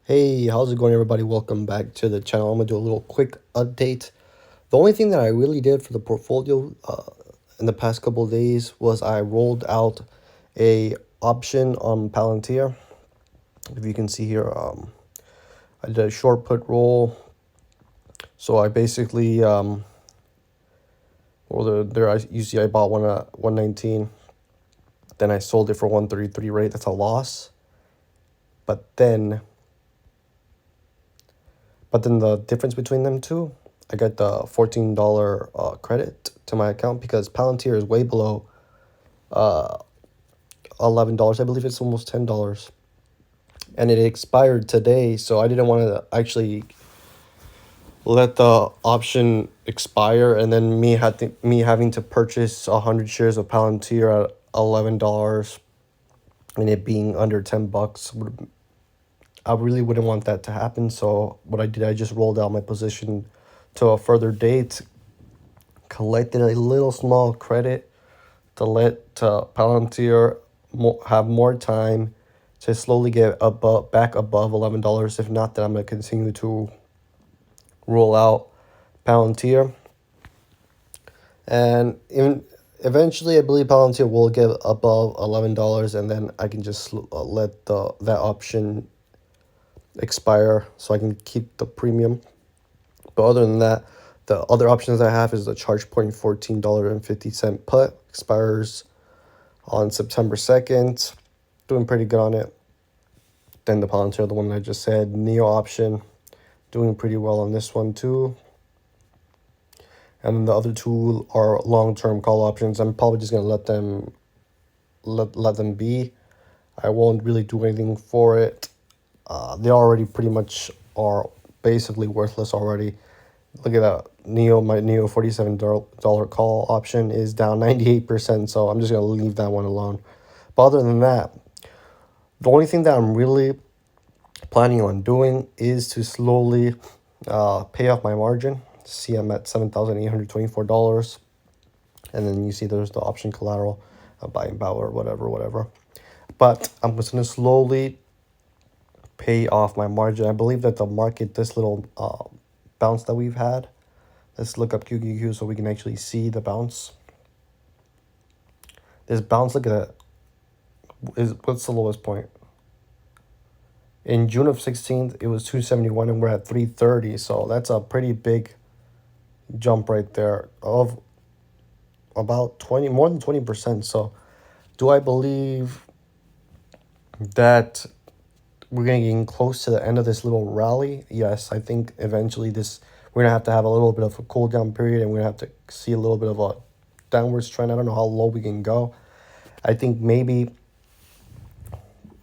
Hey, how's it going, everybody? Welcome back to the channel. I'm gonna do a little quick update. The only thing that I really did for the portfolio in the past couple of days was I rolled out a option on Palantir. If you can see here, I did a short put roll. So I basically, you see I bought one at 119. Then I sold it for 133, right? That's a loss. But then But then the difference between them two, I got the $14 credit to my account because Palantir is way below uh, $11. I believe it's almost $10. And it expired today, so I didn't want to actually let the option expire and then me having to purchase 100 shares of Palantir at $11 and it being under $10 would I really wouldn't want that to happen. So what I did, I just rolled out my position to a further date, collected a little small credit to let Palantir have more time to slowly get back above $11. If not, then I'm gonna continue to roll out Palantir, and even eventually, I believe Palantir will get above $11, and then I can just let that option expire so I can keep the premium. But other than that, the other options I have is the charge point $14.50 put expires on September 2nd. Doing pretty good on it. Then the Palantir, the one I just said, Neo option, doing pretty well on this one too. And then the other two are long-term call options. I'm probably just gonna let them be. I won't really do anything for it. They already pretty much are basically worthless already. Look at that. My Neo $47 call option is down 98%, so I'm just going to leave that one alone. But other than that, the only thing that I'm really planning on doing is to slowly pay off my margin. See, I'm at $7,824. And then you see there's the option collateral, buying power, whatever. But I'm just going to slowly pay off my margin. I believe that the market, this little bounce that we've had, let's look up QQQ so we can actually see the bounce. This bounce, look at that. What's the lowest point? In June of 16th, it was 271 and we're at 330. So that's a pretty big jump right there of about more than 20%. So do I believe that we're getting close to the end of this little rally? Yes, I think eventually we're gonna have to have a little bit of a cool down period and we're gonna have to see a little bit of a downwards trend. I don't know how low we can go. I think maybe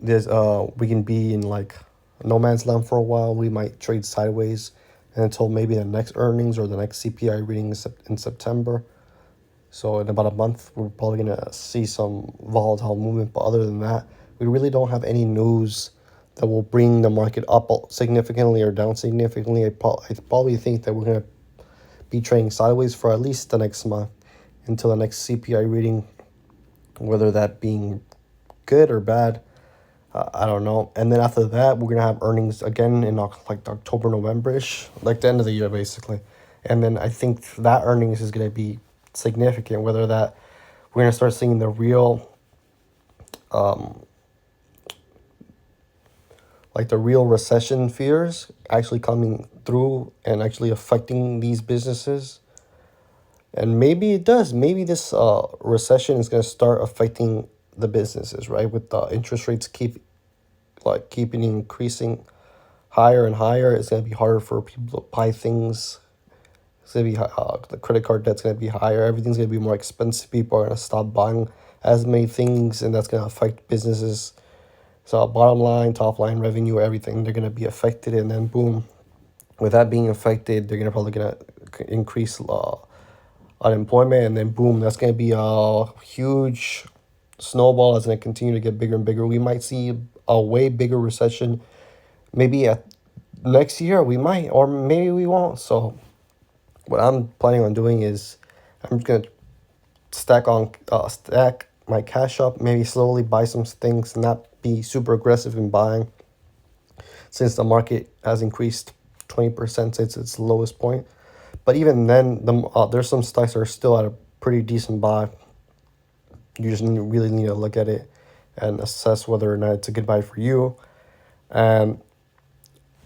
we can be in like no man's land for a while. We might trade sideways until maybe the next earnings or the next CPI reading in September. So in about a month, we're probably gonna see some volatile movement. But other than that, we really don't have any news that will bring the market up significantly or down significantly. I probably think that we're gonna be trading sideways for at least the next month until the next CPI reading, whether that being good or bad. I don't know. And then after that, we're gonna have earnings again in like October, November-ish, like the end of the year basically. And then I think that earnings is gonna be significant. Whether that we're gonna start seeing the real, like the real recession fears actually coming through and actually affecting these businesses. And maybe it does. Maybe this recession is gonna start affecting the businesses, right? With the interest rates keeping increasing higher and higher, it's gonna be harder for people to buy things. It's gonna be the credit card debt's gonna be higher. Everything's gonna be more expensive. People are gonna stop buying as many things, and that's gonna affect businesses. So bottom line, top line, revenue, everything, they're gonna be affected, and then boom, with that being affected, they're probably gonna increase unemployment, and then boom, that's gonna be a huge snowball that's gonna continue to get bigger and bigger. We might see a way bigger recession, maybe at next year. We might, or maybe we won't. So what I'm planning on doing is I'm just gonna stack my cash up, maybe slowly buy some things, not be super aggressive in buying. since the market has increased 20% since its lowest point. But even then, there's some stocks that are still at a pretty decent buy. You just really need to look at it and assess whether or not it's a good buy for you. And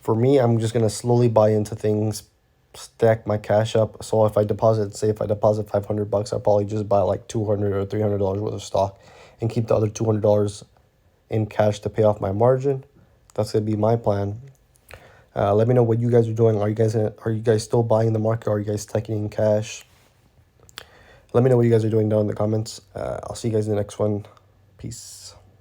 for me, I'm just gonna slowly buy into things, stack my cash up. So if I deposit, say if I deposit $500, I'll probably just buy like $200 or $300 worth of stock, and keep the other $200 in cash to pay off my margin. That's gonna be my plan. Let me know what you guys are doing. Are you guys still buying the market? Or are you guys taking in cash? Let me know what you guys are doing down in the comments. I'll see you guys in the next one. Peace.